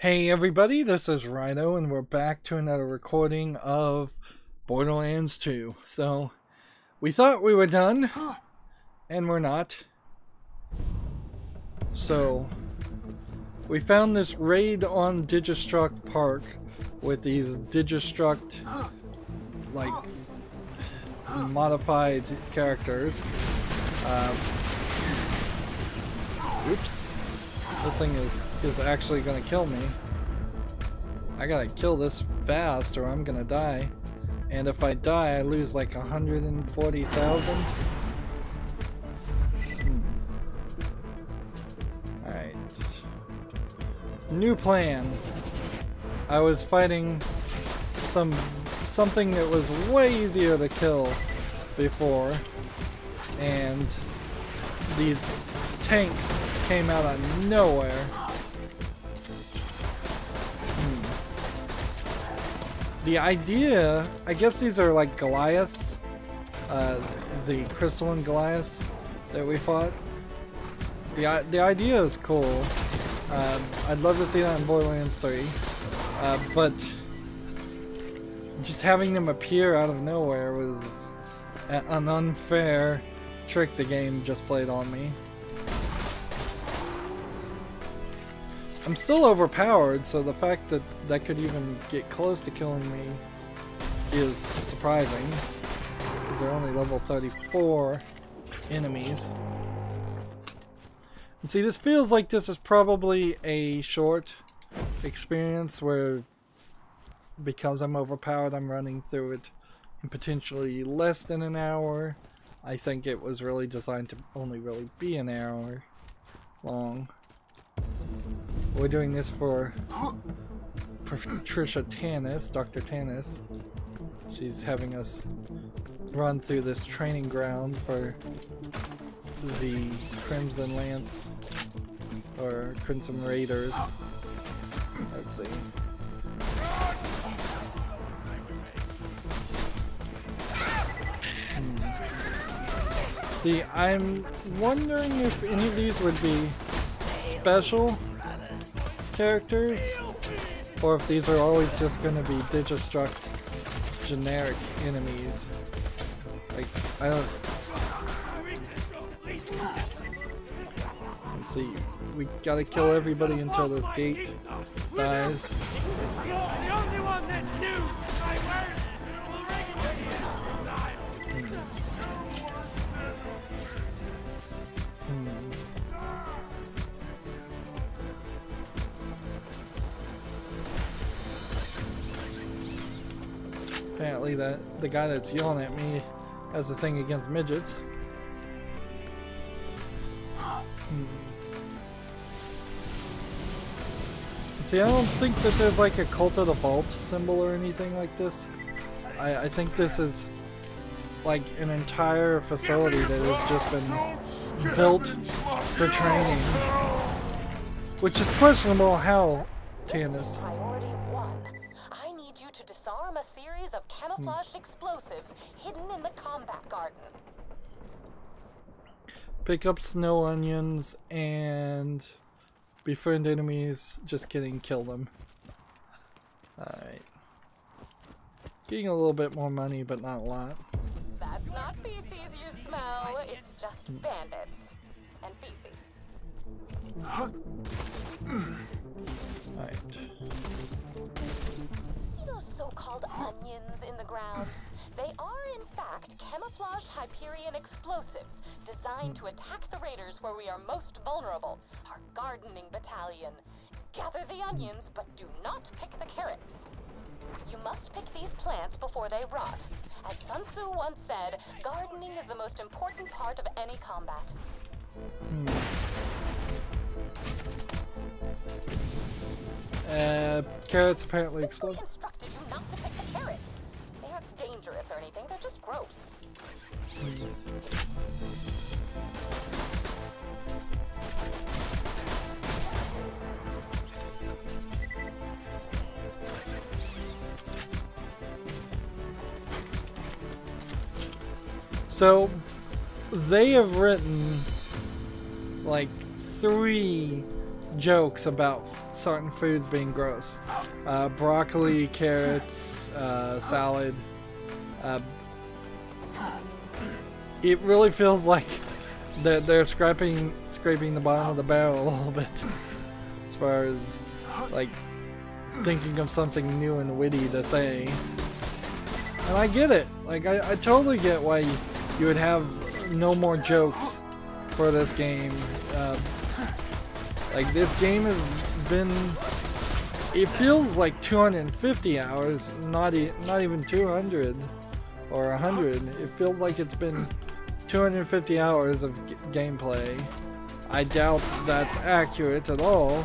Hey everybody, this is Rydo, and we're back to another recording of Borderlands 2. So, we thought we were done, and we're not. So, we found this raid on Digistruct Park with these Digistruct, like, modified characters. Oops. This thing is actually gonna kill me. I gotta kill this fast or I'm gonna die. And if I die, I lose like 140,000. Alright. New plan. I was fighting something that was way easier to kill before. And these tanks came out of nowhere. The idea, I guess these are like Goliaths, the crystalline Goliaths that we fought. The idea is cool. I'd love to see that in Borderlands 3, but just having them appear out of nowhere was an unfair trick the game just played on me. I'm still overpowered, so the fact that that could even get close to killing me is surprising, because they're only level 34 enemies. And see, this feels like this is probably a short experience where, because I'm overpowered, I'm running through it in potentially less than an hour. I think it was really designed to only really be an hour long. We're doing this for Patricia Tannis, Dr. Tannis. She's having us run through this training ground for the Crimson Lance, or Crimson Raiders. Let's see. See, I'm wondering if any of these would be special characters, or if these are always just going to be Digistruct generic enemies. Like, I don't... Let's see, we gotta kill everybody until this gate dies. You're the only one that knew my words will regulate Apparently the guy that's yelling at me has a thing against midgets. See, I don't think that there's like a Cult of the Vault symbol or anything like this. I think this is like an entire facility that has just been built for training. Which is questionable how, Tannis. Priority 1. I need you to disarm a series of camouflaged explosives hidden in the combat garden. Pick up snow onions and befriend enemies. Just kidding, kill them. Alright. Getting a little bit more money, but not a lot. That's not feces you smell, it's just bandits. And feces. Alright. See those so-called onions in the ground? They are, in fact, camouflaged Hyperion explosives designed to attack the raiders where we are most vulnerable, our gardening battalion. Gather the onions, but do not pick the carrots. You must pick these plants before they rot. As Sun Tzu once said, gardening is the most important part of any combat. Carrots apparently I explode. simply instructed you not to pick the carrots. They aren't dangerous or anything, they're just gross. So, they have written like 3 jokes about certain foods being gross. Broccoli, carrots, salad. It really feels like they're scraping the bottom of the barrel a little bit, as far as like thinking of something new and witty to say. And I get it. Like I totally get why you would have no more jokes for this game. Like this game has been, it feels like 250 hours, not even 200 or 100. It feels like it's been 250 hours of gameplay. I doubt that's accurate at all,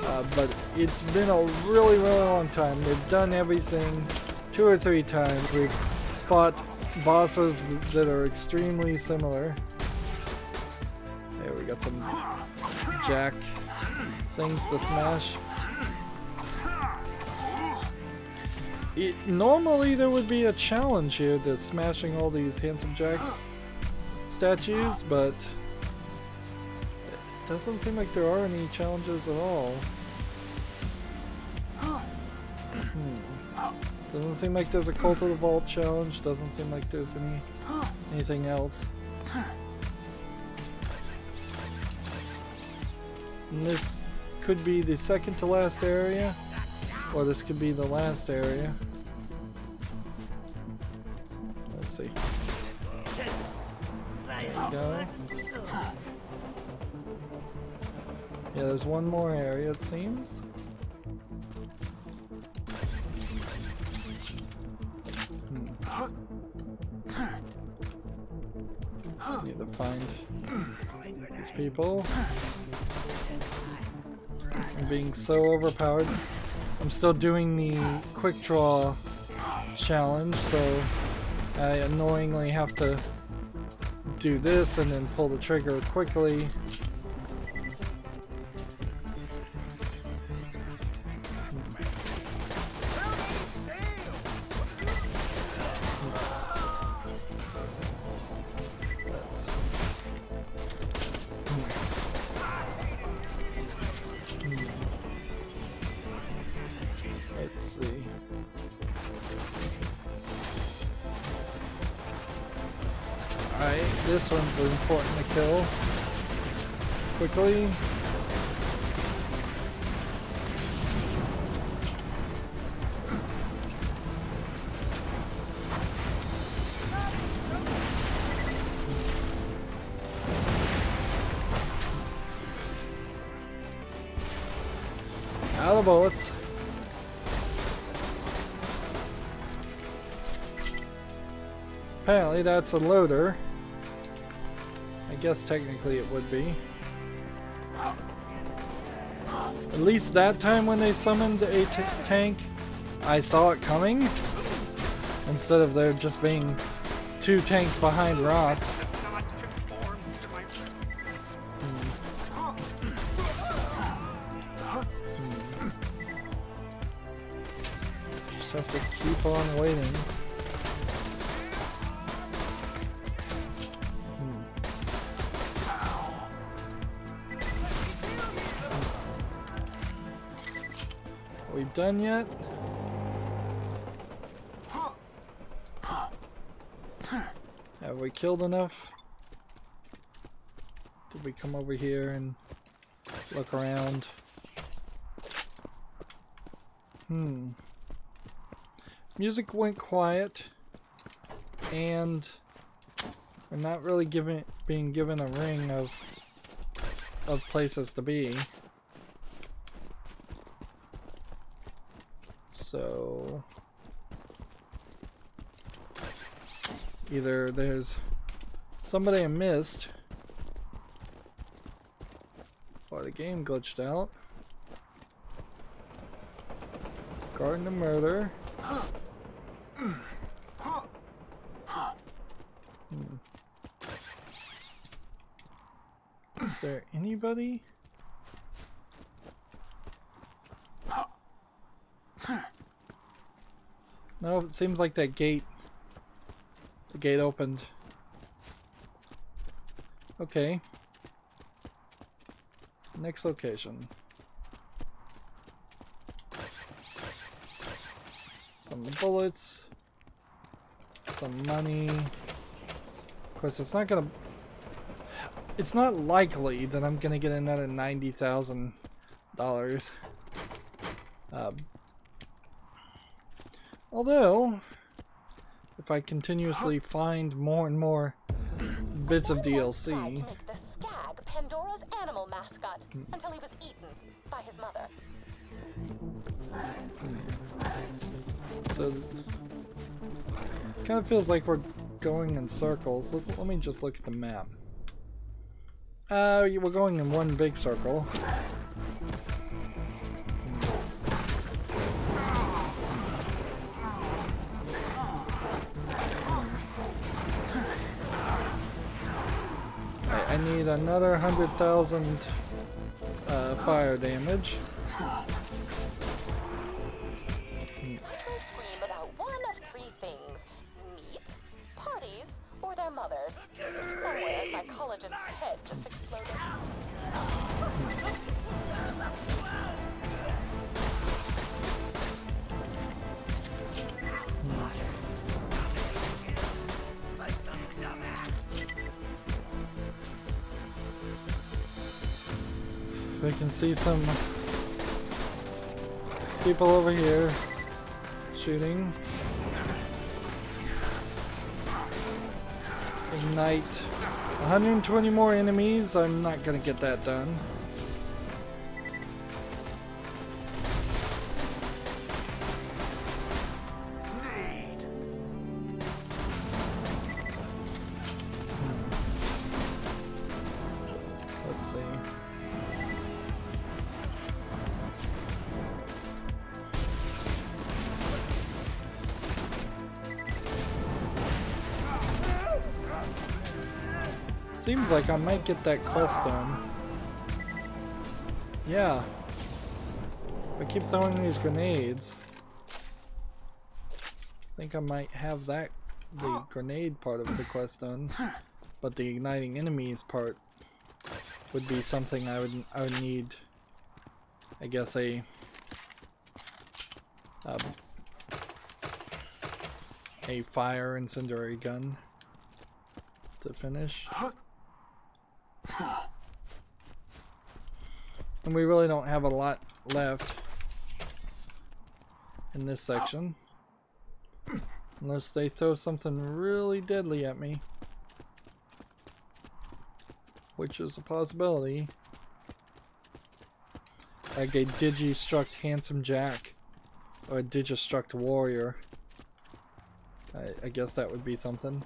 but it's been a really long time. They've done everything 2 or 3 times. We've fought bosses that are extremely similar. There, we got some jack things to smash. Normally there would be a challenge here to smashing all these Handsome Jacks statues, but it doesn't seem like there are any challenges at all. Doesn't seem like there's a Cult of the Vault challenge. Doesn't seem like there's anything else. And this could be the second to last area, or this could be the last area. Let's see. There we go. Yeah, there's one more area, it seems. Need to find these people. I'm being so overpowered. I'm still doing the quick draw challenge, so I annoyingly have to do this and then pull the trigger quickly. Let's see. Alright, this one's important to kill quickly. Out of bullets. Apparently that's a loader. I guess technically it would be. At least that time when they summoned a tank, I saw it coming. Instead of there just being 2 tanks behind rocks. Just have to keep on waiting. We done yet? Have we killed enough? Did we come over here and look around? Music went quiet, and we're not really being given a ring of places to be. So either there's somebody I missed, or the game glitched out. Garden of Murder. Is there anybody? No, it seems like that gate. The gate opened. next location. Some bullets. Some money. Of course, it's not gonna... It's not likely that I'm gonna get another $90,000. Although, if I continuously find more and more bits of DLC... Tried to make the Skag Pandora's animal mascot until he was eaten by his mother. So, kind of feels like we're going in circles. Let me just look at the map. We're going in one big circle. I need another 100,000 fire damage. Cyphers scream about one of three things: meat, parties, or their mothers. Somewhere a psychologist's head just exploded. We can see some people over here shooting. Ignite 120 more enemies. I'm not gonna get that done. Let's see. Seems like I might get that quest done. Yeah. I keep throwing these grenades. I think I might have that, the grenade part of the quest done. But the igniting enemies part would be something I would need, I guess, a fire incendiary gun to finish. And we really don't have a lot left in this section. Unless they throw something really deadly at me. Which is a possibility. Like a Digi-struct Handsome Jack. Or a Digi-struct Warrior. I guess that would be something.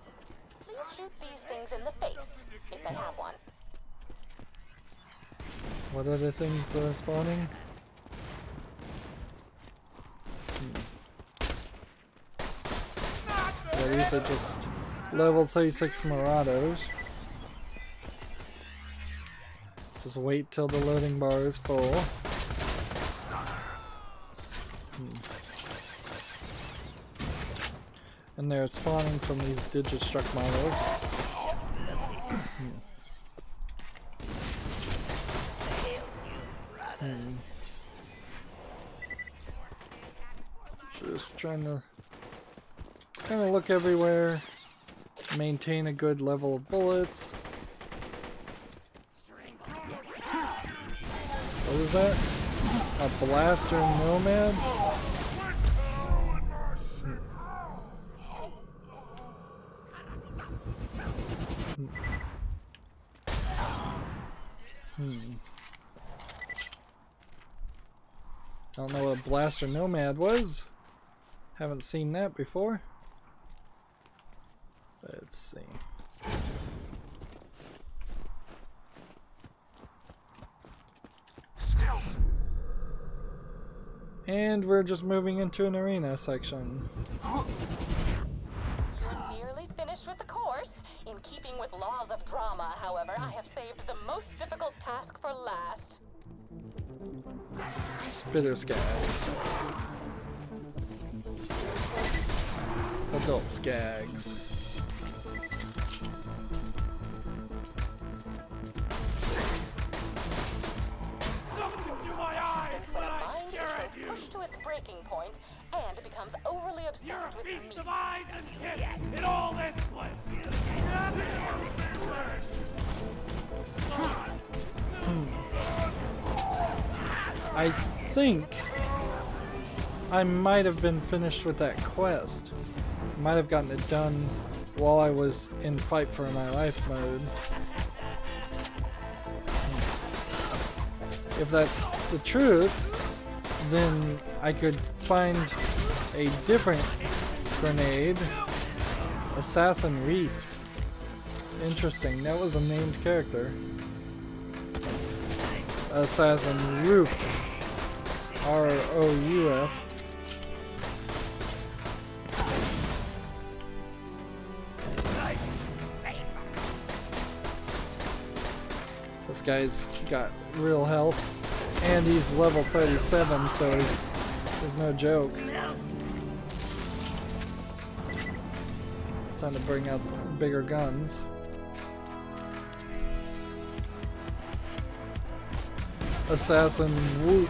Please shoot these things in the face, if they have one. What other things that are spawning? Yeah, these are just level 36 Marauders. Just wait till the loading bar is full. And they're spawning from these Digi-struct models. Just trying to kind of look everywhere, maintain a good level of bullets. What is that? A blaster nomad? I don't know what a blaster nomad was. Haven't seen that before. Let's see. Stealth. And we're just moving into an arena section. You're nearly finished with the course. In keeping with laws of drama, however, I have saved the most difficult task for last. Spitter Skags. Adult Skags. to its breaking point and becomes overly You're obsessed a with feast meat. of eyes and kiss. It all ends bliss. I think I might have been finished with that quest. Might have gotten it done while I was in fight for my life mode. If that's the truth, then I could find a different grenade. Assassin Reef. Interesting, that was a named character. Assassin Roof. R-O-U-F. This guy's got real health, and he's level 37, so he's no joke. It's time to bring out bigger guns. Assassin Woot.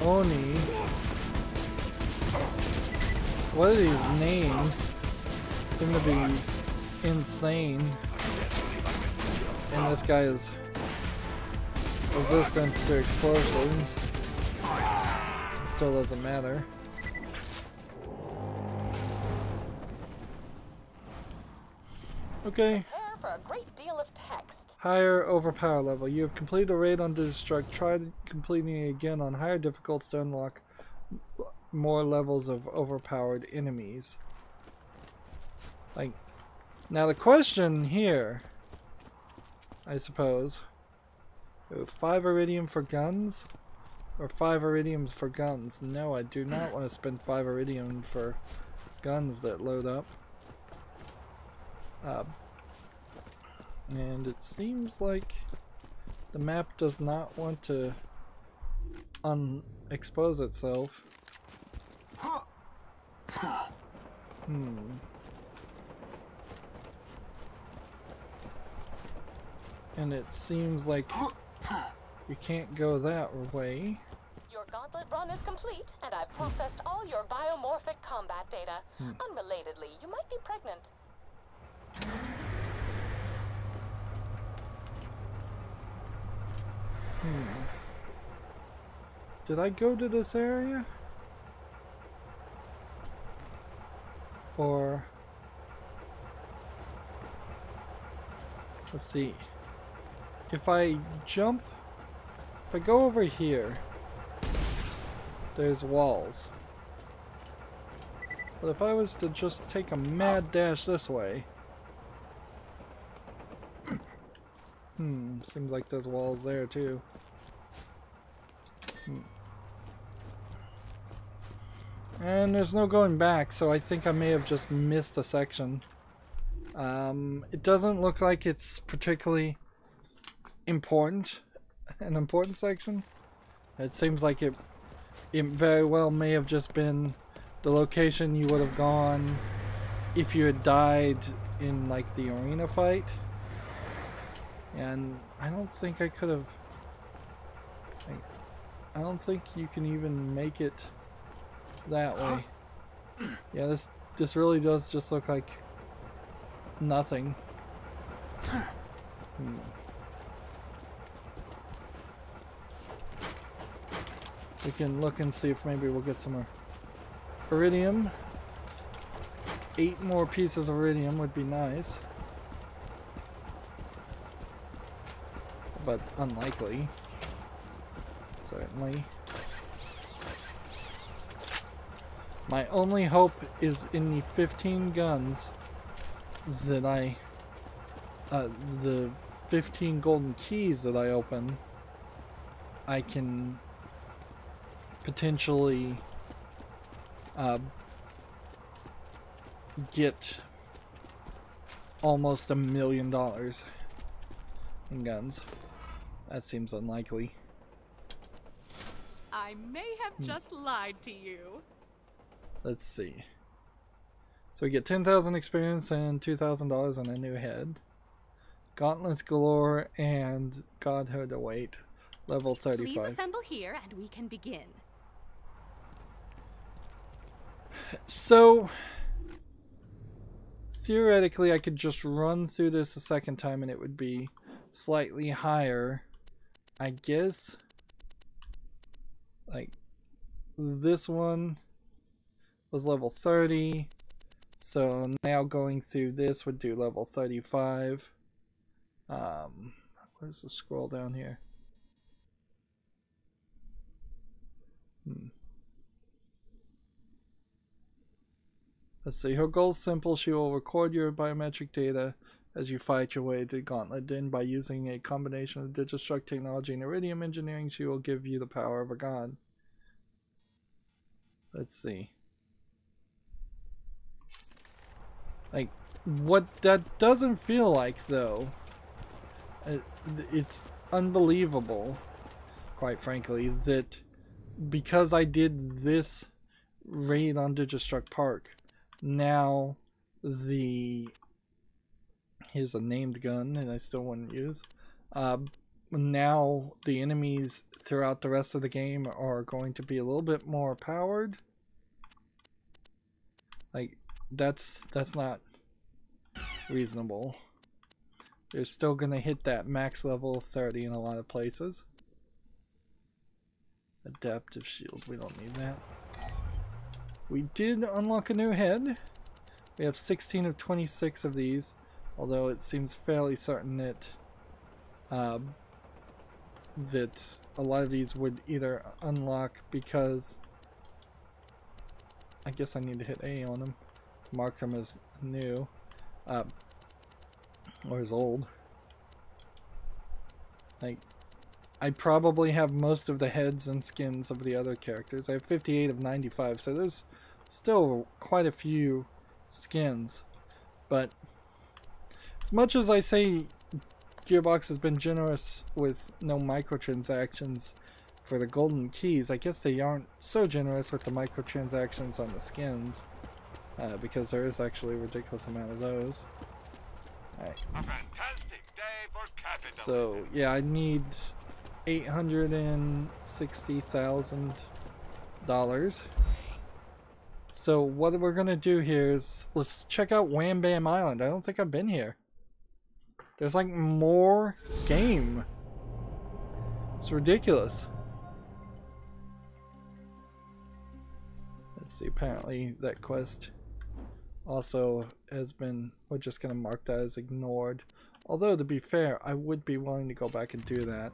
Oni. What are these names? Seem to be insane. And this guy is resistant to explosions. It still doesn't matter. Okay. Prepare for a great deal of text. Higher overpower level. You have completed a raid on Destruct. Try completing it again on higher difficulties to unlock more levels of overpowered enemies. Like, now the question here, I suppose, 5 iridium for guns? Or 5 iridiums for guns? No, I do not want to spend 5 iridium for guns that load up. And it seems like the map does not want to unexpose itself. And it seems like you can't go that way. Your gauntlet run is complete, and I've processed all your biomorphic combat data. Unrelatedly, you might be pregnant. Did I go to this area? Or... let's see. If I jump... if I go over here, there's walls. But if I was to just take a mad dash this way... seems like there's walls there too. And there's no going back, so I think I may have just missed a section. It doesn't look like it's particularly important, an important section. It seems like it very well may have just been the location you would have gone if you had died in like the arena fight. And I don't think I could have... I don't think you can even make it that way. Yeah, this really does just look like nothing. We can look and see if maybe we'll get some more iridium. 8 more pieces of iridium would be nice. But unlikely. Certainly. My only hope is in the 15 guns that I... the 15 golden keys that I open, I can potentially get almost $1 million in guns. That seems unlikely. I may have just lied to you. Let's see. So we get 10,000 experience and $2,000 on a new head. Gauntlets galore and Godhood await. Level 35. Please assemble here and we can begin. So, theoretically, I could just run through this a second time and it would be slightly higher. I guess, like, this one was level 30. So now going through this would do level 35. Where's the scroll down here? Let's see. Her goal's simple. She will record your biometric data as you fight your way to the gauntlet. Then, by using a combination of Digistruct technology and Iridium engineering, she will give you the power of a god. Let's see. Like, what that doesn't feel like, though, it's unbelievable, quite frankly, that because I did this raid on Digistruct Park, now here's a named gun and I still wouldn't use, now the enemies throughout the rest of the game are going to be a little bit more powered. Like, that's not reasonable. They're still gonna hit that max level of 30 in a lot of places. Adaptive shield, we don't need that. We did unlock a new head. We have 16 of 26 of these, although it seems fairly certain that that a lot of these would either unlock because I guess I need to hit A on them, mark them as new, or as old. Like, I probably have most of the heads and skins of the other characters. I have 58 of 95, so there's still quite a few skins. But as much as I say Gearbox has been generous with no microtransactions for the golden keys, I guess they aren't so generous with the microtransactions on the skins, because there is actually a ridiculous amount of those. Alright. A fantastic day for capitalism. So yeah, I need $860,000. So what we're gonna do here is let's check out Wham Bam Island. I don't think I've been here. There's like more game. It's ridiculous. Let's see, apparently that quest also has been, we're just gonna mark that as ignored. Although, to be fair, I would be willing to go back and do that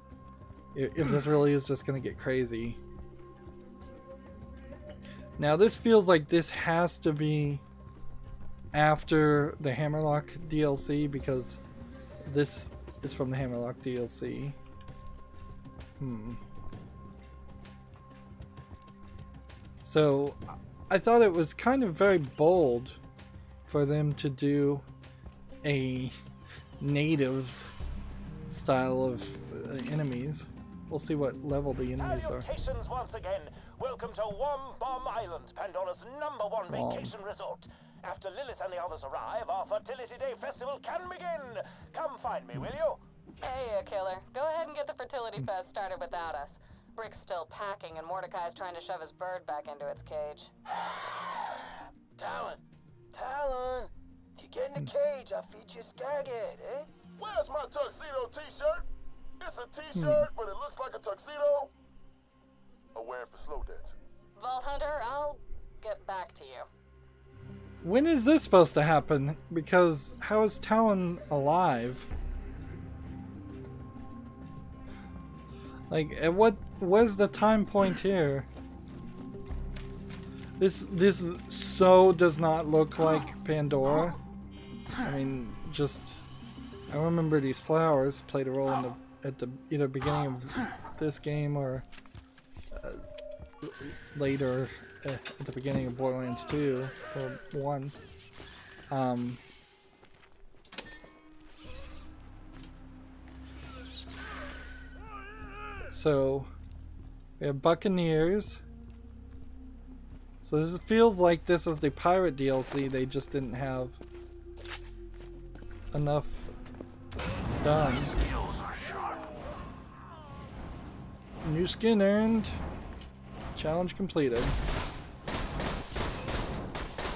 if this really is just gonna get crazy. Now this feels like this has to be after the Hammerlock DLC, because this is from the Hammerlock DLC. So I thought it was kind of very bold for them to do a natives style of enemies. We'll see what level the enemies are. Salutations once again. Welcome to Wham Bam Island, Pandora's #1 vacation resort. After Lilith and the others arrive, our Fertility Day festival can begin. Come find me, will you? Hey, killer. Go ahead and get the fertility fest started without us. Brick's still packing and Mordecai's trying to shove his bird back into its cage. Talon, if you get in the cage, I'll feed you a skaghead, eh? Where's my tuxedo t-shirt? It's a t-shirt, but it looks like a tuxedo. I'm wearing for slow dancing. Vault Hunter, I'll get back to you. When is this supposed to happen? Because how is Talon alive? Like, at where's the time point here? This so does not look like Pandora. I mean, just I remember these flowers played a role in at the either beginning of this game or later at the beginning of Borderlands 2 or 1. So we have Buccaneers. So this feels like this is the pirate DLC. They just didn't have enough done. New skin earned. Challenge completed.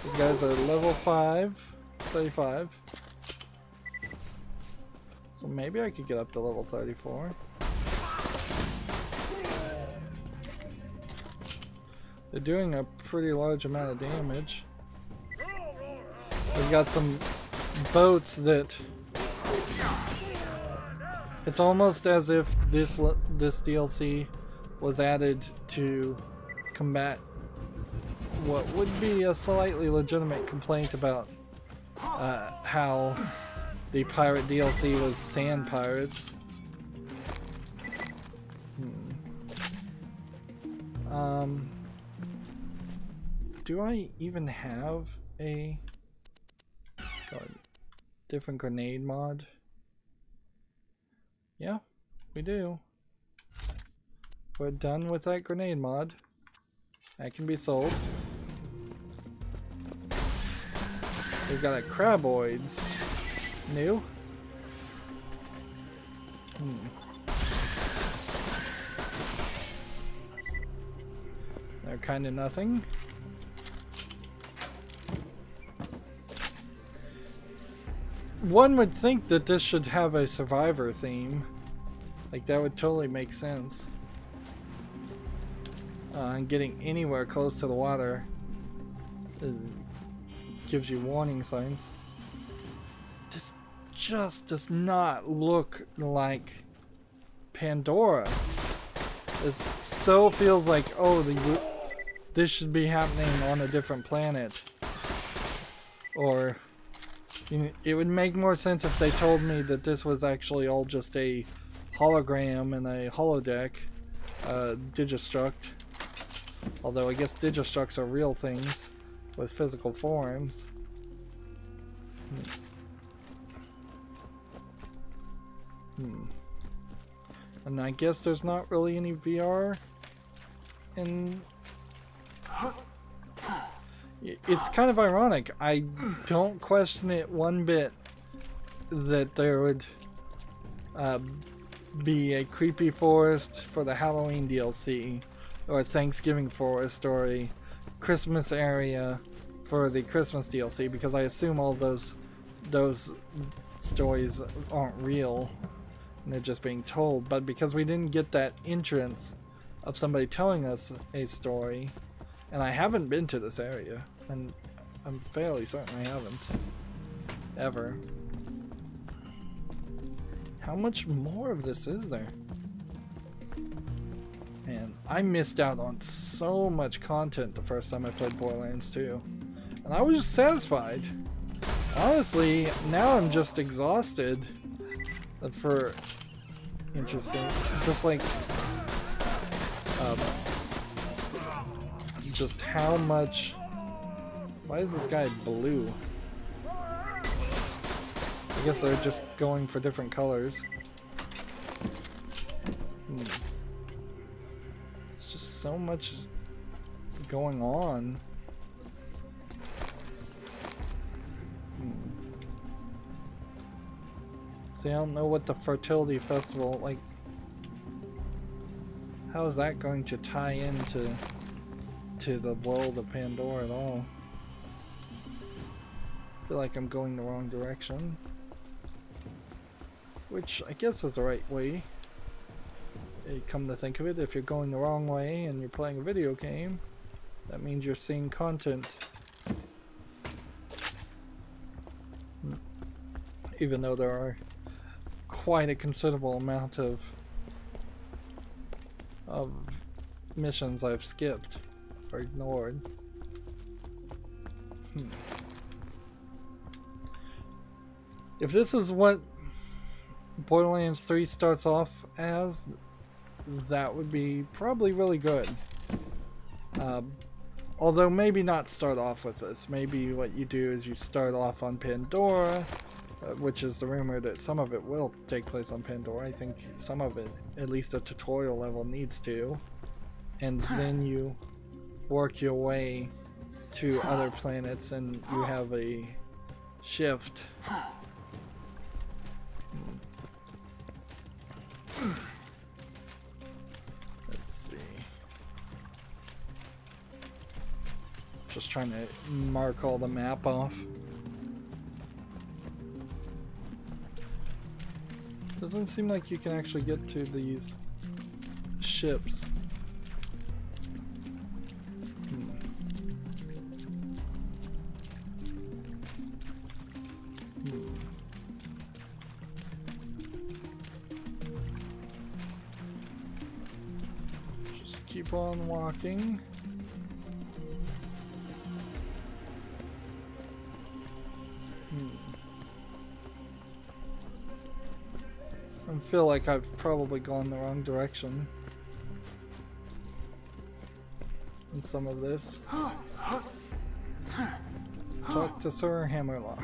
These guys are level 35. So maybe I could get up to level 34. They're doing a pretty large amount of damage. We've got some boats that... It's almost as if this DLC was added to combat what would be a slightly legitimate complaint about how the pirate DLC was sand pirates. Do I even have a different grenade mod? Yeah, we do. We're done with that grenade mod. That can be sold. We've got a Craboids. New. They're kind of nothing. One would think that this should have a survivor theme. Like, that would totally make sense. And getting anywhere close to the water gives you warning signs. This just does not look like Pandora. This so feels like, oh, this should be happening on a different planet. Or... it would make more sense if they told me that this was actually all just a hologram and a holodeck, Digistruct. Although I guess Digistructs are real things with physical forms. And I guess there's not really any VR in... It's kind of ironic. I don't question it one bit that there would be a creepy forest for the Halloween DLC, or a Thanksgiving forest, or a Christmas area for the Christmas DLC, because I assume all those stories aren't real and they're just being told. But because we didn't get that entrance of somebody telling us a story, and I haven't been to this area, and I'm fairly certain I haven't ever. How much more of this is there? Man, I missed out on so much content the first time I played Borderlands 2. And I was just satisfied. Honestly, now I'm just exhausted for... Interesting. Just like... just how much... Why is this guy blue? I guess they're just going for different colors. It's just so much going on. See, I don't know what the fertility festival, like, how is that going to tie into the world of Pandora at all? I feel like I'm going the wrong direction. Which I guess is the right way. Come to think of it, if you're going the wrong way and you're playing a video game, that means you're seeing content. Even though there are quite a considerable amount of missions I've skipped or ignored. If this is what Borderlands 3 starts off as, that would be probably really good. Although maybe not start off with this. Maybe what you do is you start off on Pandora, which is the rumor that some of it will take place on Pandora. I think some of it, at least a tutorial level, needs to. And then you work your way to other planets and you have a shift. Let's see. Just trying to mark all the map off. Doesn't seem like you can actually get to these ships. Just keep on walking. I feel like I've probably gone the wrong direction in some of this. Talk to Sir Hammerlock.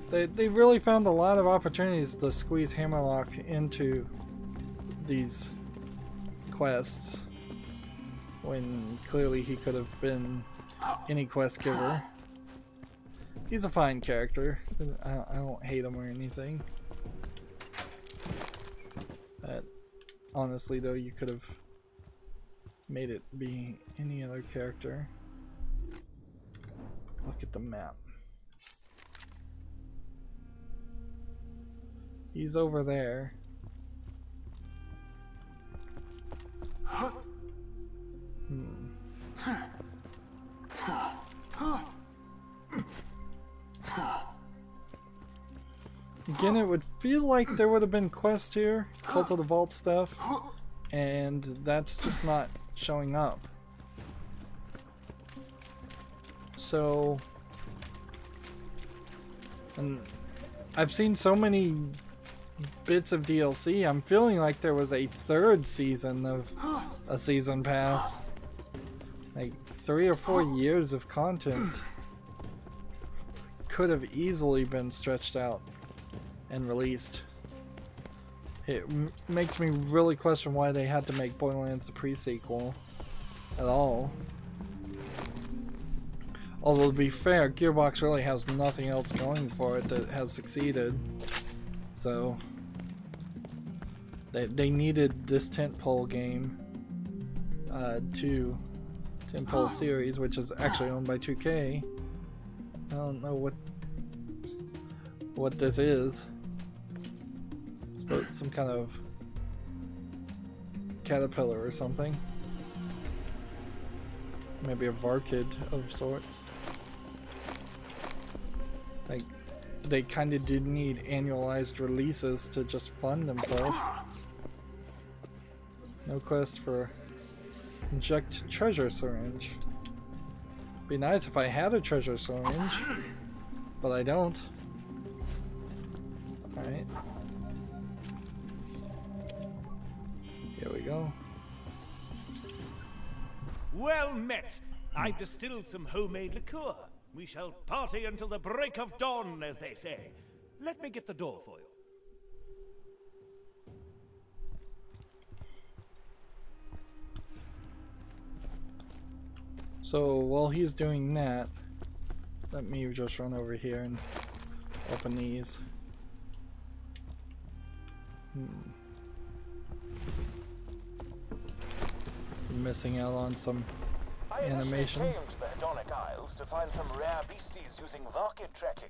They really found a lot of opportunities to squeeze Hammerlock into these quests when clearly he could have been any quest giver. He's a fine character. I don't hate him or anything. But honestly though, you could have made it be any other character. Look at the map. He's over there. Again, it would feel like there would have been quests here, Cult of the Vault stuff, and that's just not showing up. So, and I've seen so many bits of DLC, I'm feeling like there was a third season of a season pass. Like 3 or 4 years of content could have easily been stretched out and released. It makes me really question why they had to make Borderlands the pre-sequel at all. Although to be fair, Gearbox really has nothing else going for it that has succeeded. So they needed this tentpole game to tentpole series, which is actually owned by 2K. I don't know what this is. It's some kind of caterpillar or something. Maybe a Varkid of sorts. Like, they kind of did need annualized releases to just fund themselves. No quest for inject treasure syringe. Be nice if I had a treasure syringe, but I don't. Alright. Here we go. Well met. I've distilled some homemade liqueur. We shall party until the break of dawn, as they say. Let me get the door for you. So while he's doing that, let me just run over here and open these. Missing out on some animation. I initially came to the Hedonic Isles to find some rare beasties using Varkid tracking.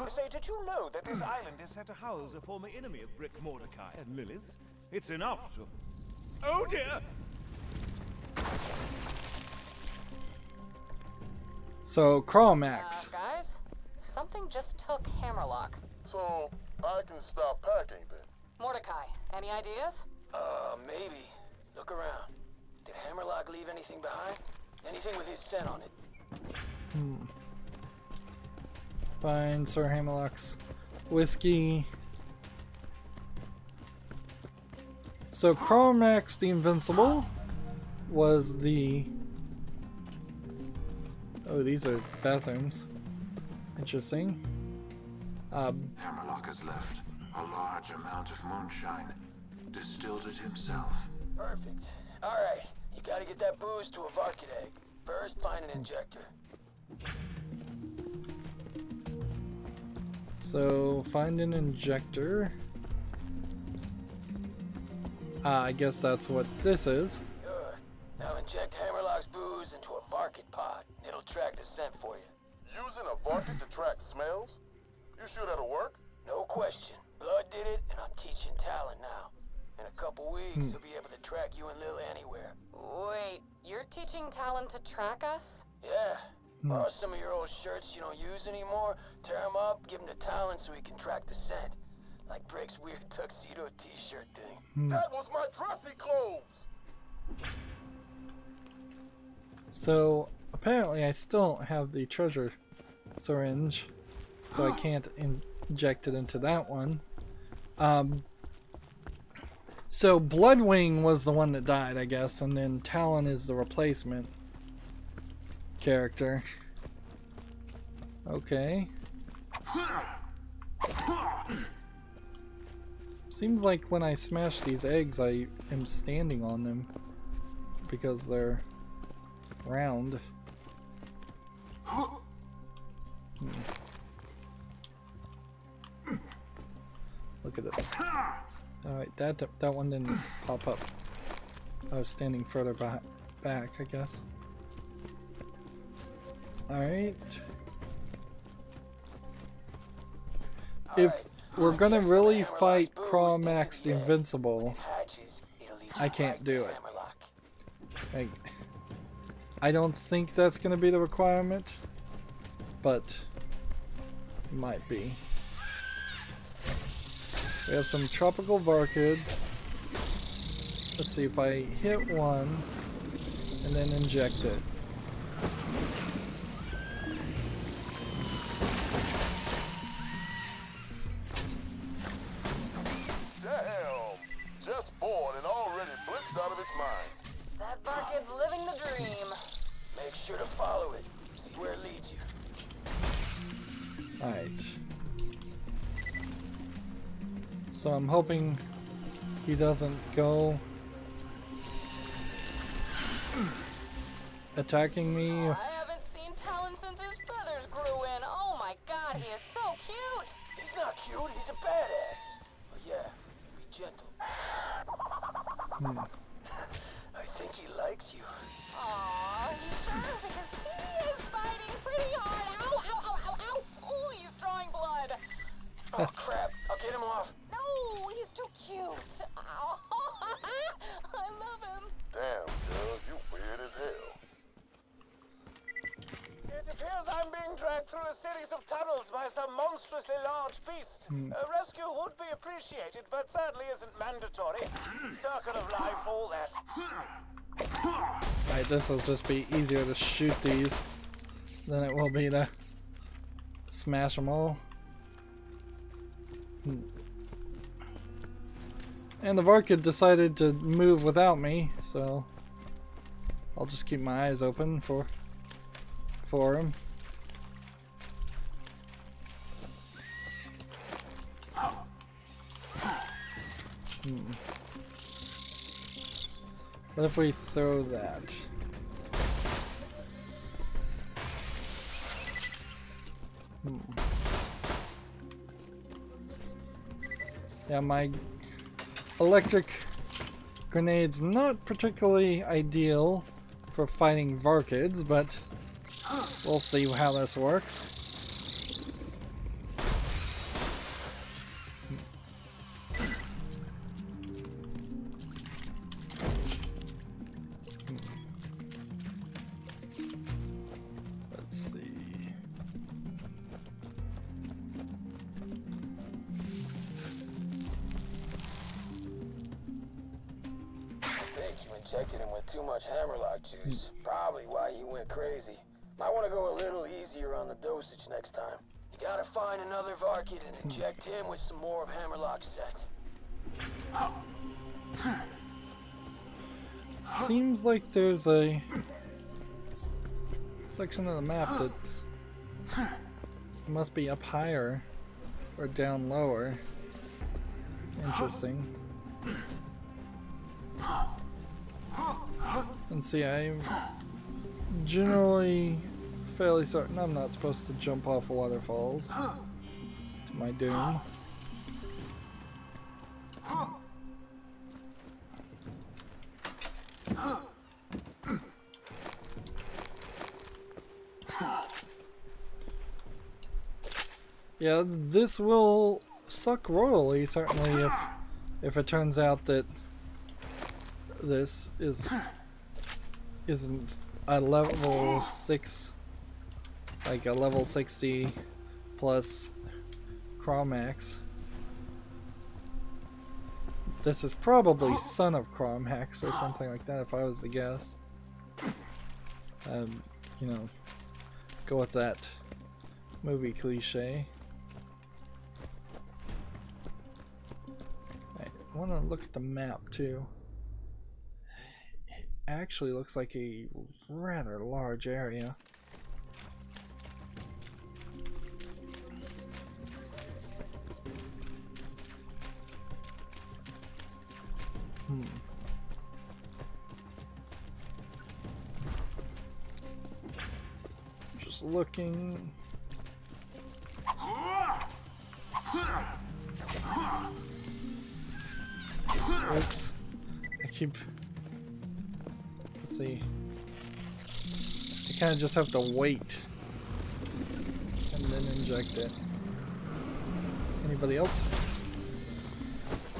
Say, did you know that this island Is set to house a former enemy of Brick Mordecai and Lilith? It's enough to... Oh dear! So, Crawmax. Guys, something just took Hammerlock. So, I can stop packing then. Mordecai, any ideas? Maybe. Look around. Did Hammerlock leave anything behind? Anything with his scent on it? Find Sir Hammerlock's whiskey. So Crawmax the Invincible was the... Oh, these are bathrooms. Interesting. Hammerlock has left a large amount of moonshine. Distilled it himself. Perfect. Alright, you gotta get that booze to a Varkid egg. First, find an injector. So, find an injector. I guess that's what this is. Good. Now inject Hammerlock's booze into a Varkid pod. It'll track the scent for you. Using a Varkid to track smells? You sure that'll work? No question. Blood did it, and I'm teaching Talon now. In a couple weeks, he'll be able to track you and Lil anywhere. Wait, you're teaching Talon to track us? Yeah. Borrow some of your old shirts you don't use anymore, tear them up, give them to Talon so he can track the scent. Like Brick's weird tuxedo t-shirt thing. That was my dressy clothes! So, apparently I still don't have the treasure syringe, so I can't inject it into that one. So Bloodwing was the one that died, I guess, and then Talon is the replacement character. Okay. Seems like when I smash these eggs, I am standing on them because they're round. Look at this. Alright, that one didn't pop up. I was standing further back, I guess. Alright. If we're gonna really fight Craw Max Invincible, I can't do it. Like, I don't think that's gonna be the requirement, but it might be. We have some tropical Varkids. Let's see if I hit one and then inject it. Damn! Just born and already blitzed out of its mind. That Varkid's living the dream. Make sure to follow it. See where it leads you. Alright. So I'm hoping he doesn't go attacking me. I haven't seen Talon since his feathers grew in. Oh my god, he is so cute! He's not cute, he's a badass. But yeah, be gentle. I think he likes you. Aw, you sure? Because he is fighting pretty hard. Ow, ow, ow, ow, ow! Ooh, he's drawing blood. Oh crap, I'll get him off. No, he's too cute. Ow. I love him. Damn, girl, you weird as hell. It appears I'm being dragged through a series of tunnels by some monstrously large beast. A rescue would be appreciated, but sadly isn't mandatory. Circle of life, all that. Alright, this will just be easier to shoot these than it will be to smash them all. And the Varkid decided to move without me, so I'll just keep my eyes open for him. What if we throw that? Yeah, my electric grenade's not particularly ideal for fighting Varkids, but we'll see how this works. Let's see. Injected him with too much Hammerlock juice. Probably why he went crazy. Might want to go a little easier on the dosage next time. You gotta find another Varkid and inject him with some more of Hammerlock's scent. Seems like there's a section of the map that's must be up higher or down lower. Interesting. And see, I'm generally fairly certain I'm not supposed to jump off waterfalls to my doom. Yeah, this will suck royally, certainly, if it turns out that this is a level 6, like a level 60 plus Chromax. This is probably son of Chromax or something like that, if I was to guess. You know, go with that movie cliche. I want to look at the map too. It actually looks like a rather large area. Just looking. Oops. I keep... Let's see. I kind of just have to wait and then inject it. Anybody else?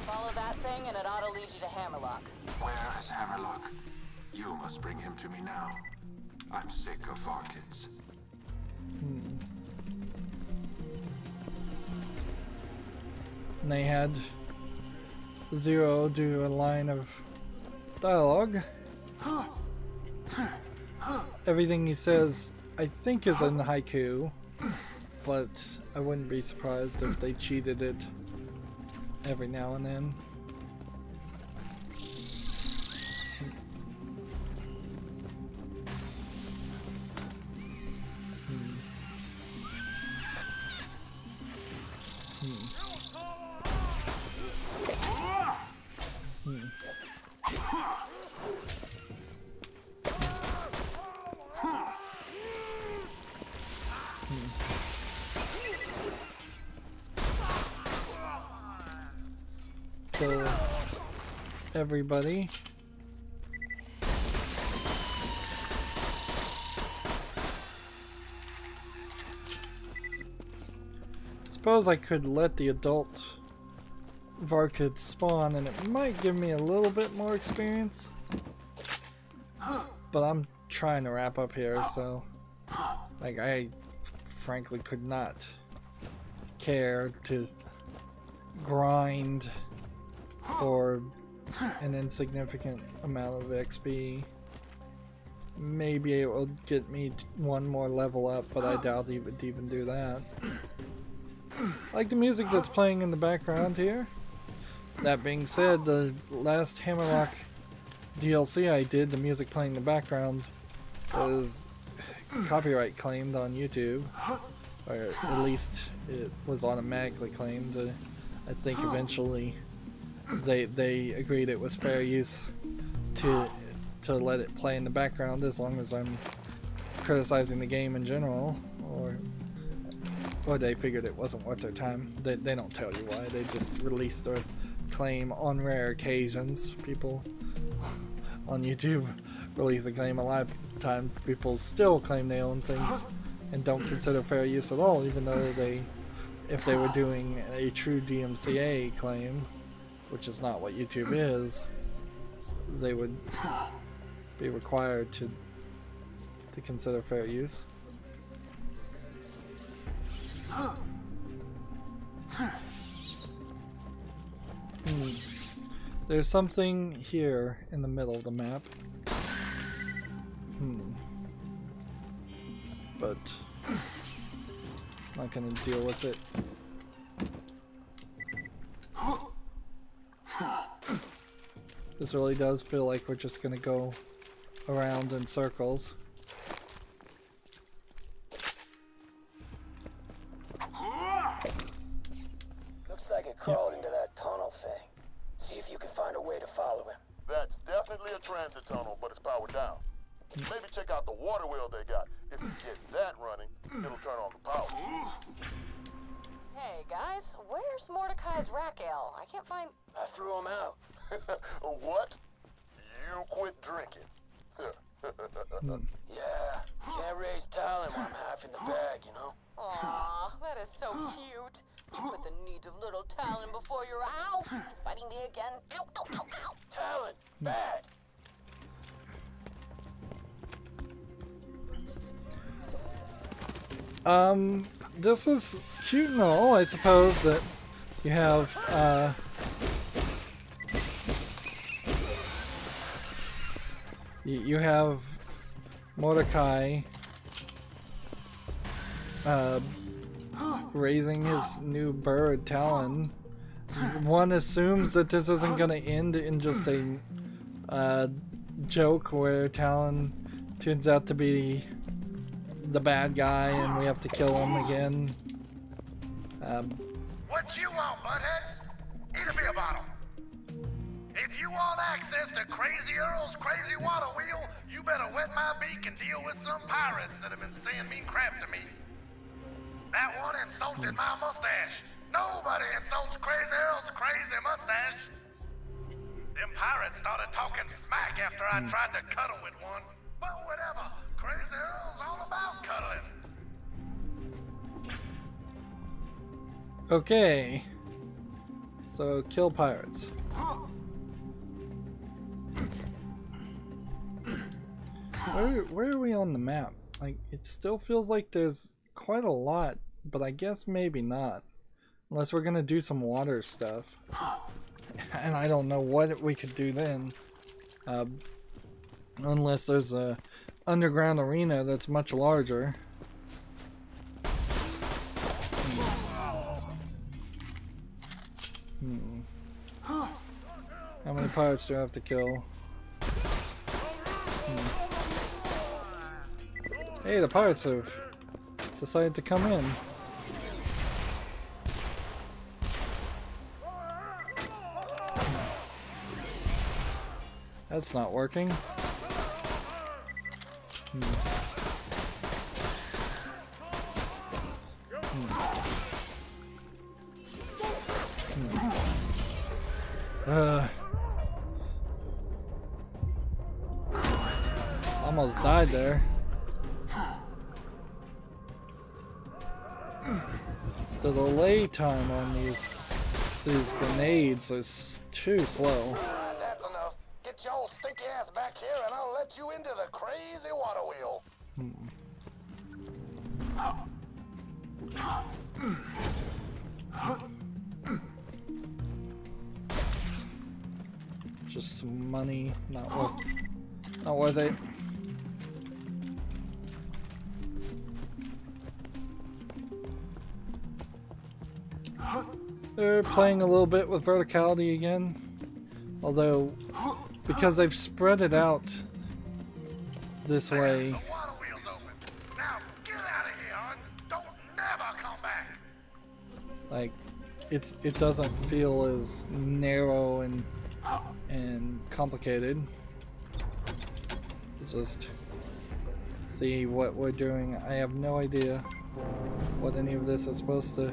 Follow that thing and it ought to lead you to Hammerlock. Where is Hammerlock? You must bring him to me now. I'm sick of Varkids. And they had Zero do a line of dialogue. Everything he says, I think, is in haiku, but I wouldn't be surprised if they cheated it every now and then. Kill everybody. Suppose I could let the adult Varkid spawn and it might give me a little bit more experience. But I'm trying to wrap up here, so like I frankly could not care to grind for an insignificant amount of XP. Maybe it will get me one more level up, but I doubt it would even do that. I like the music that's playing in the background here. That being said, the last Hammerlock DLC I did, the music playing in the background was copyright claimed on YouTube, or at least it was automatically claimed. I think eventually they agreed it was fair use to let it play in the background as long as I'm criticizing the game in general, or they figured it wasn't worth their time. They don't tell you why. They just released their claim on rare occasions. People on YouTube release a claim a lot of times. People still claim they own things and don't consider fair use at all, even though if they were doing a true DMCA claim, which is not what YouTube is, they would be required to consider fair use. There's something here in the middle of the map. But I'm not gonna deal with it. This really does feel like we're just gonna go around in circles. Looks like it crawled into that tunnel thing. See if you can find a way to follow him. That's definitely a transit tunnel, but it's powered down. Maybe check out the water wheel they got. If you get that running, it'll turn on the power. Hey guys, where's Mordecai's rack ale? I can't find. I threw him out. What? You quit drinking. Yeah, can't raise talent when I'm half in the bag, you know? Aw, that is so cute. You put the needs of little Talon before your ow. He's biting me again. Ow, ow, ow, ow. Talent, bad. This is cute and all, I suppose, that you have, you have Mordecai, raising his new bird, Talon. One assumes that this isn't gonna end in just a, joke where Talon turns out to be the bad guy and we have to kill him again. What you want, buttheads? Eat a beer bottle. If you want access to Crazy Earl's crazy water wheel, you better wet my beak and deal with some pirates that have been saying mean crap to me. That one insulted my mustache. Nobody insults Crazy Earl's crazy mustache. Them pirates started talking smack after I tried to cuddle with one. But whatever, Crazy Earl's all about cuddling. Okay. So, kill pirates. Where are we on the map? Like, it still feels like there's quite a lot, but I guess maybe not. Unless we're gonna do some water stuff. And I don't know what we could do then. Unless there's a underground arena that's much larger. How many pirates do I have to kill? Hey, the pirates have decided to come in. That's not working. Almost died there. The delay time on these grenades is too slow. That's enough. Get your old stinky ass back here and I'll let you into the crazy water wheel. Just some money, not worth it. They're playing a little bit with verticality again, although because they've spread it out this way. The water wheel's open. Now get out of here and don't never come back. Like it doesn't feel as narrow and complicated. Just see what we're doing. I have no idea what any of this is supposed to.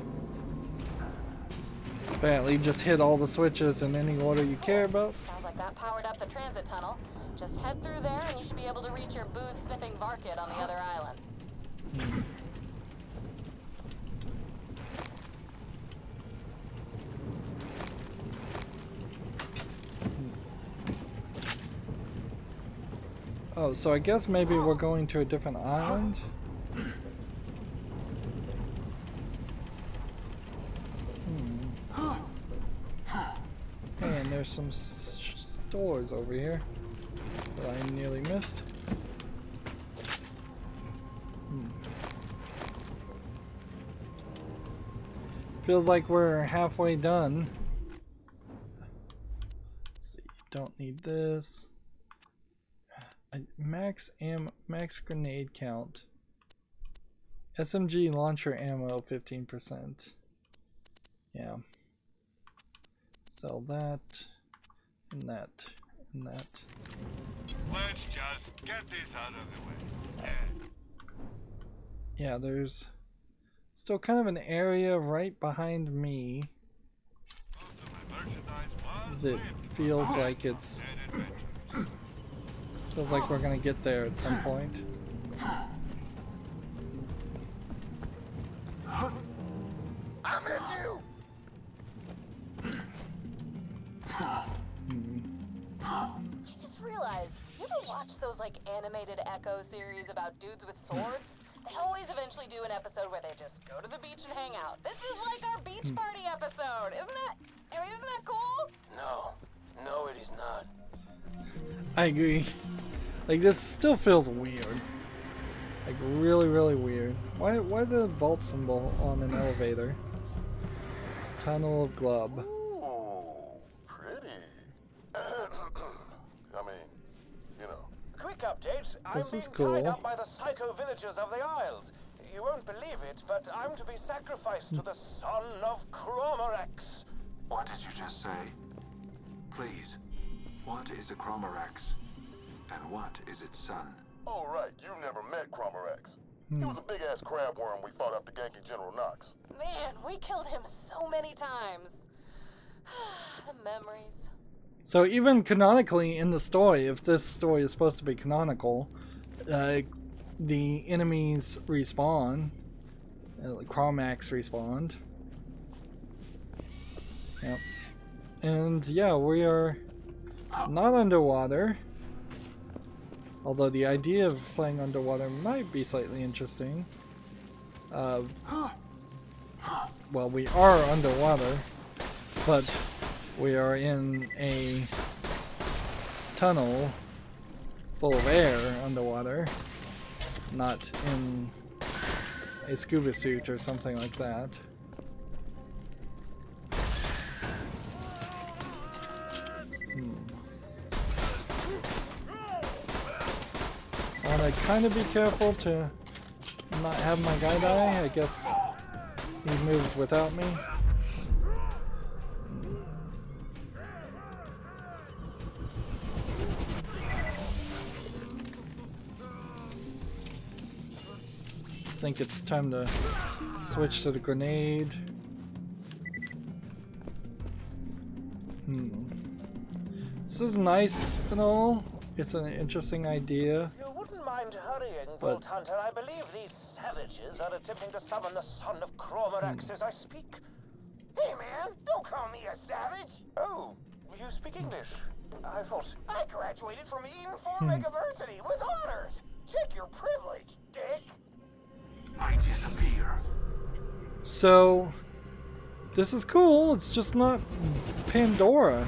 Apparently just hit all the switches in any order you care about. Sounds like that powered up the transit tunnel. Just head through there and you should be able to reach your booze-sniffing Varkid on the other island. Oh, so I guess maybe we're going to a different island? Hey, and there's some stores over here that I nearly missed. Feels like we're halfway done. Let's see, don't need this. Max grenade count. SMG launcher ammo 15%. Yeah. Sell that and that and that. Let's just get this out of the way. Yeah, there's still kind of an area right behind me that feels like we're gonna get there at some point. I miss you. I just realized, you ever watch those like animated Echo series about dudes with swords? They always eventually do an episode where they just go to the beach and hang out. This is like our beach party episode, isn't it? I mean, isn't that cool? No, it is not. I agree. Like, this still feels weird. Like, really, really weird. Why the vault symbol on an elevator? Tunnel of Glub. Ooh, pretty. I mean, you know. Quick update. I'm This being is cool. tied up by the psycho villagers of the Isles. You won't believe it, but I'm to be sacrificed to the son of Cromorex. What did you just say? Please, what is a Cromorex? And what is its son? Oh, right, you've never met Cromorex. He was a big-ass crabworm we fought after ganking General Knox. Man, we killed him so many times. The memories. So even canonically in the story, if this story is supposed to be canonical, the enemies respawn. Cromax respawned. Yep. And yeah, we are not underwater. Although the idea of playing underwater might be slightly interesting. Well, we are underwater, but we are in a tunnel full of air underwater, not in a scuba suit or something like that. I want to kind of be careful to not have my guy die. I guess he moved without me. I think it's time to switch to the grenade. This is nice and all. It's an interesting idea. If you wouldn't mind hurrying, Vault Hunter, I believe these savages are attempting to summon the son of Cromorex as I speak. Hey man, don't call me a savage. Oh, you speak English? I thought... I graduated from Eden Form University with honors. Check your privilege, dick. I disappear. So, this is cool. It's just not Pandora.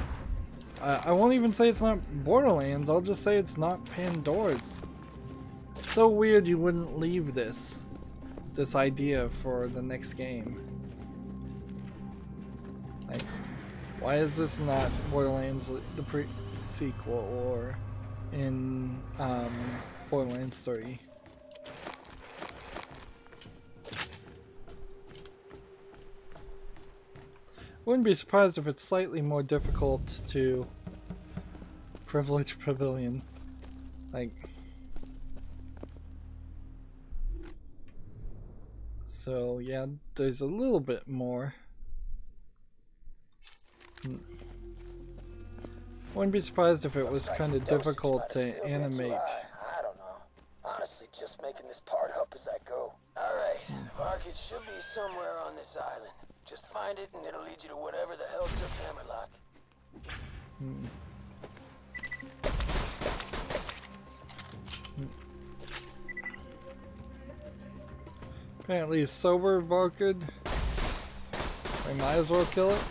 I won't even say it's not Borderlands. I'll just say it's not Pandora. It's so weird you wouldn't leave this idea for the next game. Like, why is this not Borderlands the pre-sequel or in Borderlands 3? Wouldn't be surprised if it's slightly more difficult to privilege Pavilion. Like, so yeah, there's a little bit more. Wouldn't be surprised if it was kind of difficult to animate. I don't know. Honestly, just making this part up as I go. Alright, Varkid should be somewhere on this island. Just find it and it'll lead you to whatever the hell took Hammerlock. Apparently it's sober, Varkid. We might as well kill it.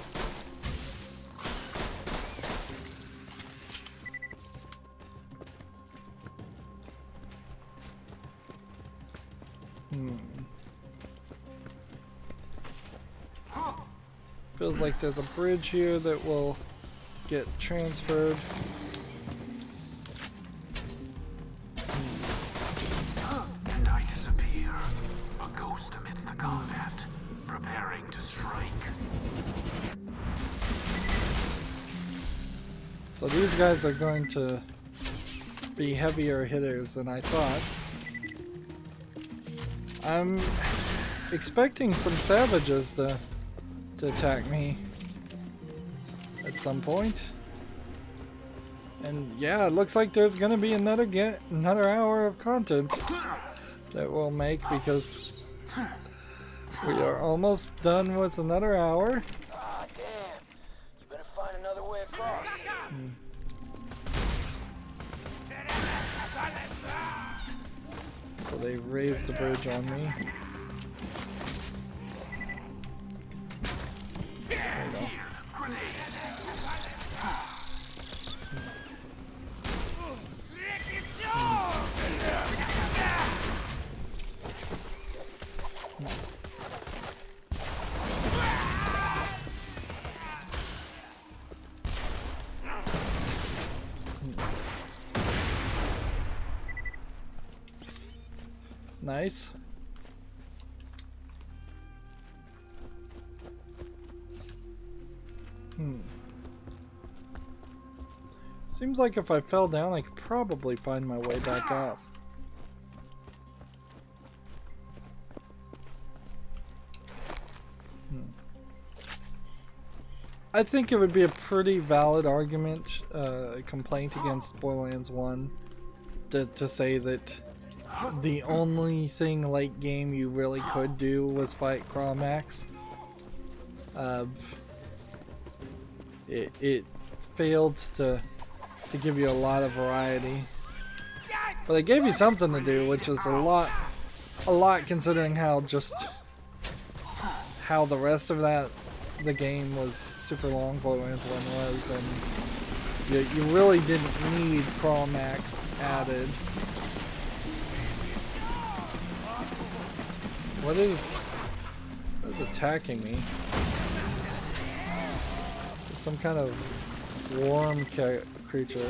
Feels like there's a bridge here that will get transferred. And I disappear, a ghost amidst the combat, preparing to strike. So these guys are going to be heavier hitters than I thought. I'm expecting some savages to attack me at some point. And yeah, it looks like there's gonna be another hour of content that we'll make, because we are almost done with another hour. Ah, damn. You better find another way across. So they raised the bridge on me. There we go. Nice. Seems like if I fell down, I could probably find my way back up. I think it would be a pretty valid argument, complaint against Borderlands 1 to say that the only thing late game you really could do was fight Cromax. It failed to give you a lot of variety, but it gave you something to do, which is a lot considering how the rest of the game was super long. Borderlands 1 was, and you really didn't need Cromax added. What is attacking me? Some kind of worm creature.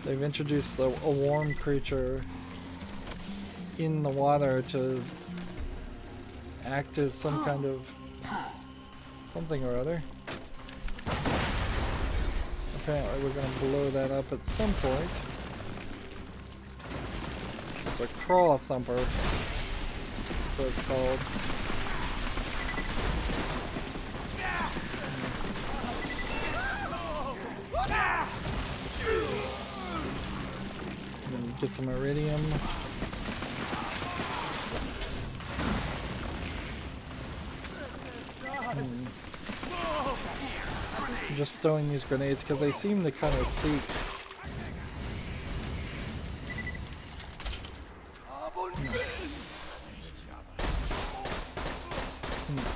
They've introduced a worm creature in the water to act as some kind of something or other. Apparently we're going to blow that up at some point. It's a craw thumper. That's what it's called. Get some iridium. I'm just throwing these grenades because they seem to kind of seek.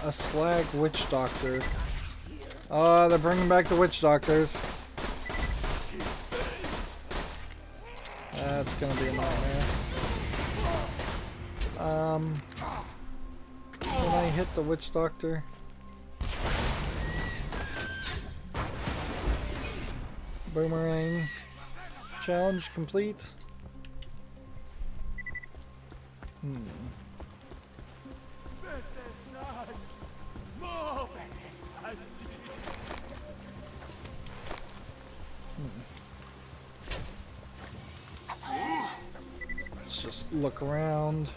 A slag witch doctor. Oh, they're bringing back the witch doctors. That's gonna be a nightmare. Can I hit the witch doctor? Boomerang. Challenge complete. Let's just look around.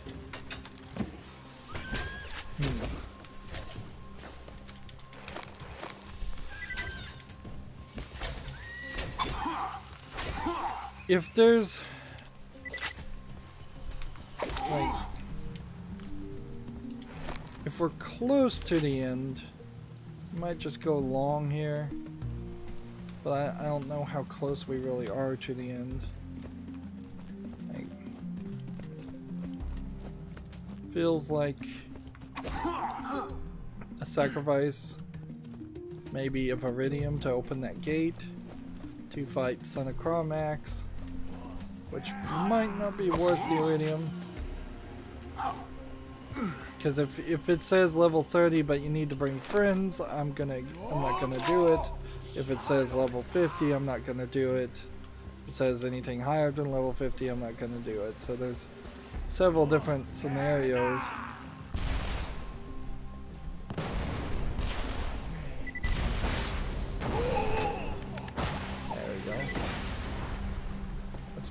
If there's like, if we're close to the end, I might just go long here, but I don't know how close we really are to the end. Like, feels like a sacrifice maybe of iridium to open that gate to fight Son of Cromax, which might not be worth the iridium. Because if it says level 30 but you need to bring friends, I'm not gonna do it. If it says level 50, I'm not gonna do it. If it says anything higher than level 50, I'm not gonna do it. So there's several different scenarios.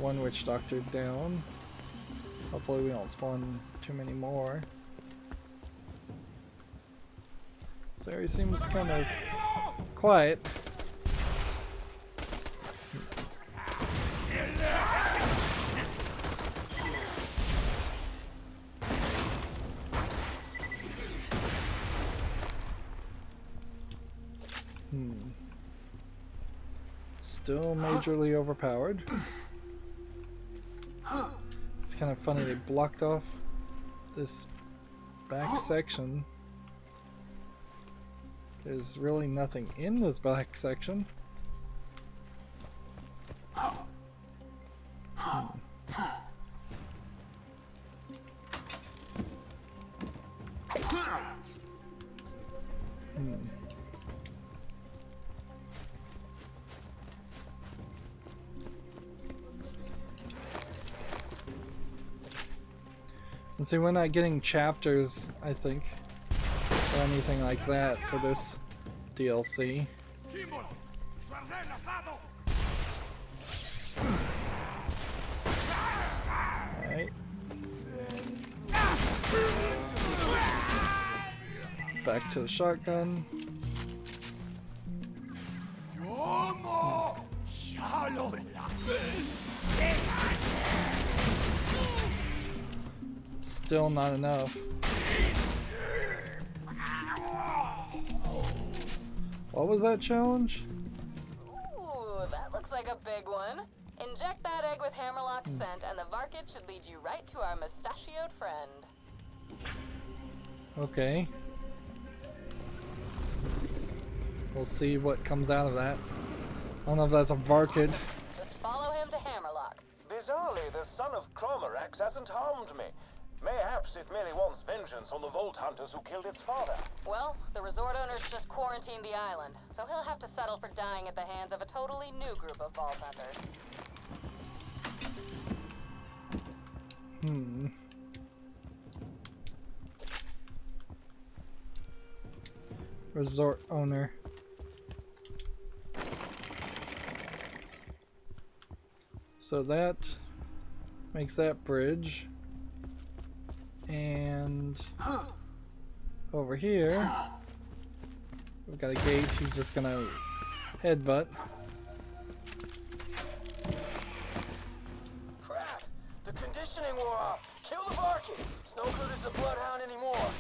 one witch doctor down. Hopefully we don't spawn too many more. This area seems kind of quiet. Still majorly overpowered. It's kind of funny they blocked off this back section. There's really nothing in this back section. And see, we're not getting chapters, I think, or anything like that for this DLC. Alright. Back to the shotgun. Still not enough. What was that challenge? Ooh, that looks like a big one. Inject that egg with Hammerlock scent and the Varkid should lead you right to our mustachioed friend. Okay. We'll see what comes out of that. I don't know if that's a Varkid. Just follow him to Hammerlock. Bizarrely, the son of Cromorax hasn't harmed me. Mayhaps it merely wants vengeance on the Vault Hunters who killed its father. Well, the resort owners just quarantined the island, so he'll have to settle for dying at the hands of a totally new group of Vault Hunters. Resort owner. So that makes that bridge. And over here we've got a gate. He's just gonna headbutt. Crap! The conditioning wore off. Kill the Varkid. It's no good as a bloodhound anymore.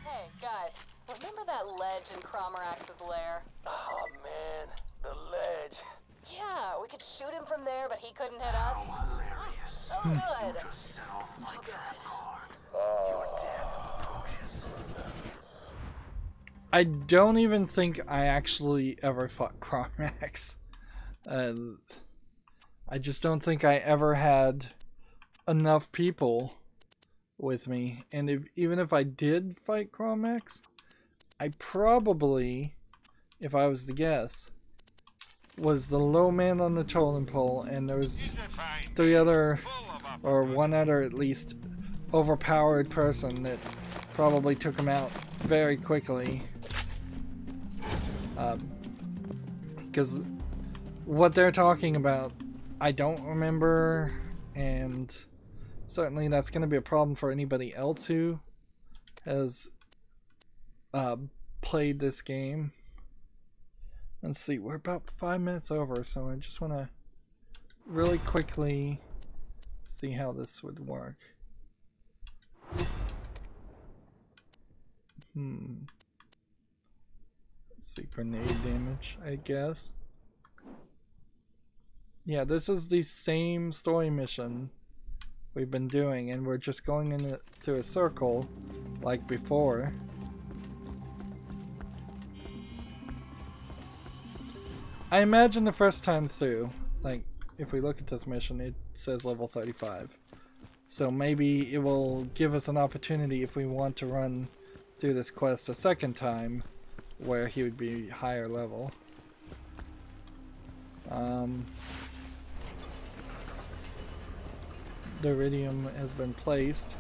Hey, guys, remember that ledge in Cromorax's lair? Oh man, the ledge. Yeah, we could shoot him from there, but he couldn't hit us. So good. So good. I don't even think I actually ever fought Cromorax. I just don't think I ever had enough people with me. And even if I did fight Cromorax, I probably, if I was to guess, was the low man on the totem pole, and there was three other, or one other at least, overpowered person that probably took him out very quickly. Because what they're talking about, I don't remember, and certainly that's going to be a problem for anybody else who has played this game. Let's see, we're about 5 minutes over, so I just want to really quickly see how this would work. Let's see, grenade damage, I guess. Yeah, this is the same story mission we've been doing, and we're just going in through a circle like before. I imagine the first time through, like, if we look at this mission, it says level 35. So maybe it will give us an opportunity if we want to run through this quest a second time, where he would be higher level. The iridium has been placed,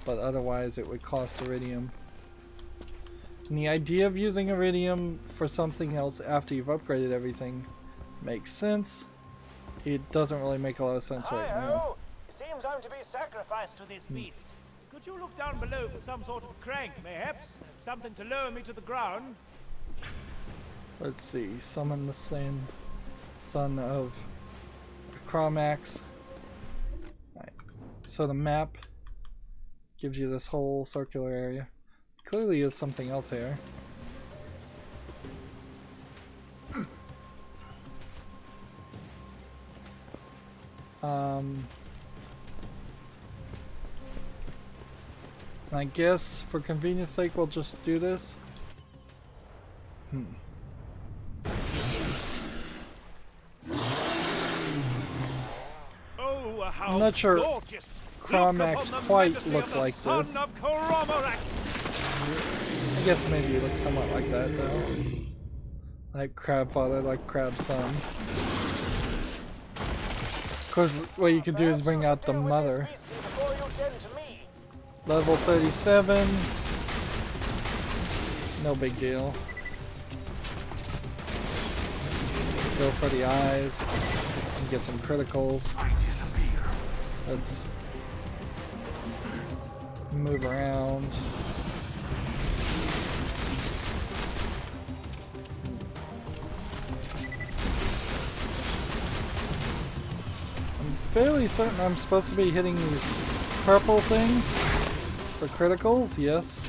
but otherwise it would cost iridium. And the idea of using iridium for something else after you've upgraded everything Makes sense. It doesn't really make a lot of sense right now. Hi-ho! Seems I'm to be sacrificed To this beast. Could you look down below for some sort of crank, mayhaps? Something to lower me to the ground? Let's see. Summon the son of Cromax. Right. So the map gives you this whole circular area. Clearly is something else here. I guess for convenience sake we'll just do this. Oh, how I'm not sure gorgeous. Cromax quite looked like this. Son of Coromerax. I guess maybe he looks somewhat like that though. Like Crab Father, like Crab Son. Of course, what you can do is bring out the mother. Level 37. No big deal. Let's go for the eyes and get some criticals. Let's move around. I'm fairly certain I'm supposed to be hitting these purple things for criticals, yes.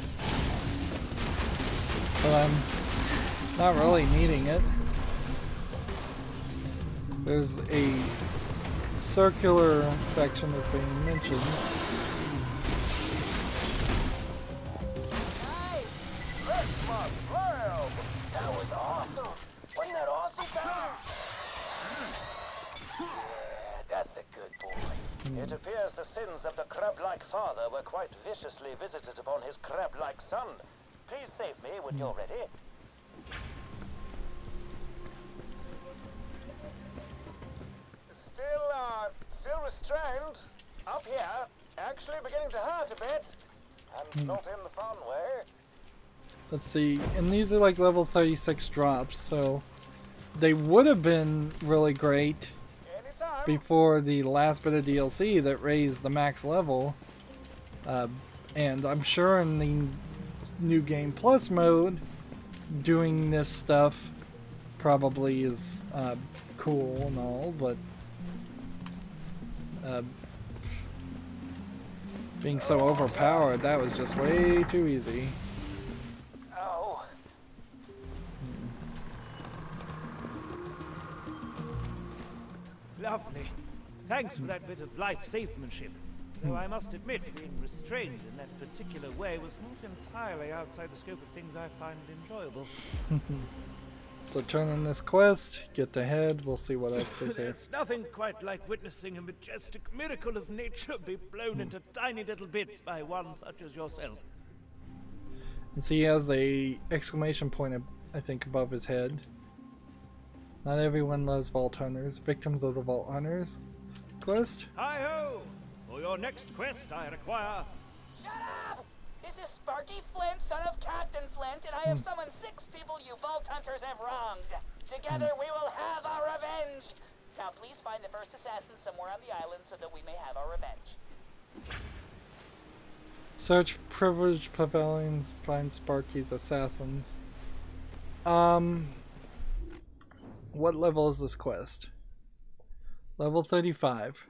But I'm not really needing it. There's a circular section that's being mentioned. Nice! That's my slam! That was awesome! Wasn't that awesome, Tyler? Yeah, that's a good boy. It appears the sins of the crab-like father were quite viciously visited upon his crab-like son. Please save me when you're ready. Still restrained. Up here. Actually beginning to hurt a bit. And not in the fun way. Let's see, and these are like level 36 drops, so they would have been really great before the last bit of DLC that raised the max level. And I'm sure in the New Game Plus mode, doing this stuff probably is cool and all, but being so overpowered, that was just way too easy. Oh. Lovely. Thanks for that bit of life-savemanship. Though I must admit, being restrained in that particular way was not entirely outside the scope of things I find enjoyable. So turn in this quest, get the head, we'll see what else is here. There's nothing quite like witnessing a majestic miracle of nature be blown into tiny little bits by one such as yourself. And see, he has a exclamation point, I think, above his head. Not everyone loves Vault Hunters. Victims of the Vault Hunters quest. Hi-ho! For your next quest, I require... Shut up! This is Sparky Flint, son of Captain Flint, and I have summoned 6 people you Vault Hunters have wronged. Together we will have our revenge. Now please find the first assassin somewhere on the island so that we may have our revenge. Search privileged pavilions, find Sparky's assassins. What level is this quest? Level 35.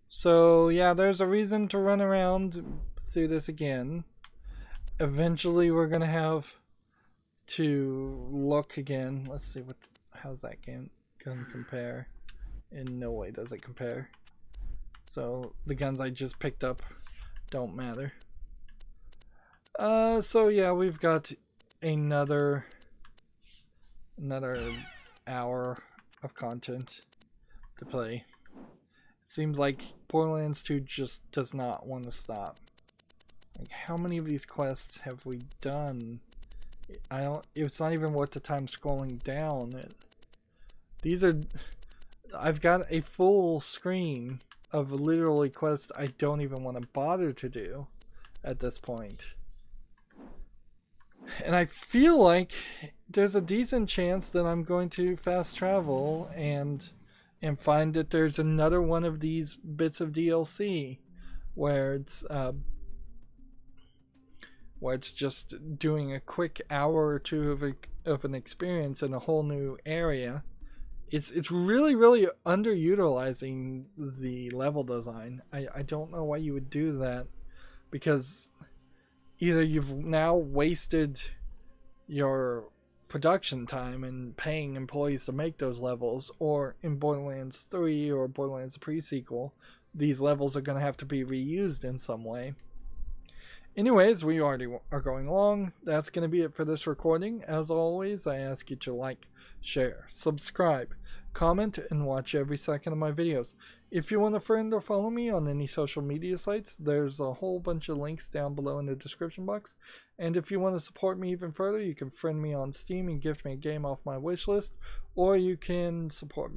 So yeah, there's a reason to run around through this again. Eventually we're gonna have to look again. Let's see how's that game gonna compare. In no way does it compare. So the guns I just picked up don't matter. So yeah, we've got another hour of content to play. It seems like Borderlands 2 just does not want to stop. Like, how many of these quests have we done? It's not even worth the time scrolling down. I've got a full screen of literally quests I don't even want to bother to do at this point. And I feel like there's a decent chance that I'm going to fast travel and find that there's another one of these bits of DLC where it's just doing a quick hour or two of an experience in a whole new area. It's really, really underutilizing the level design. I don't know why you would do that, because either you've now wasted your production time and paying employees to make those levels, or in Borderlands 3 or Borderlands pre-sequel, these levels are going to have to be reused in some way. Anyways, we already are going along. That's going to be it for this recording. As always, I ask you to like, share, subscribe, comment, and watch every second of my videos. If you want to friend or follow me on any social media sites, there's a whole bunch of links down below in the description box. And if you want to support me even further, you can friend me on Steam and gift me a game off my wishlist, or you can support me